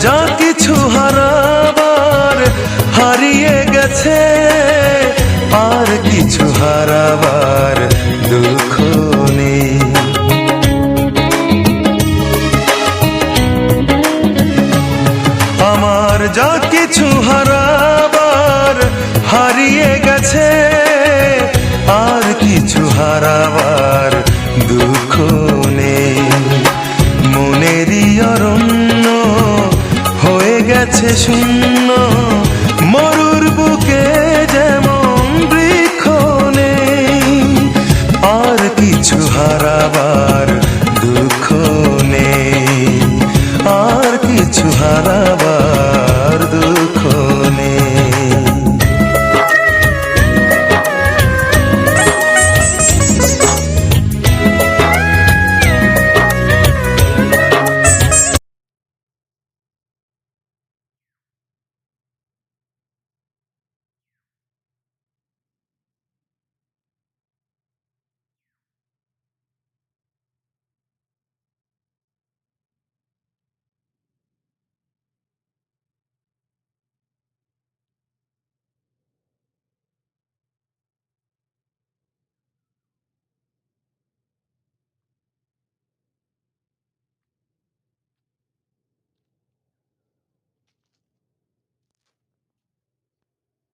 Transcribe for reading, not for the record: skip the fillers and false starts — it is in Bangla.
যা কিছু হারাবার হারিয়ে গেছে, আর কিছু হারাবার দুঃখ নেই। আমার যা কিছু হারাবার হারিয়ে গেছে, আর কিছু হারাবার দুঃখ নেই। মনেরই অরণ্য হয়ে গেছে শূন্য,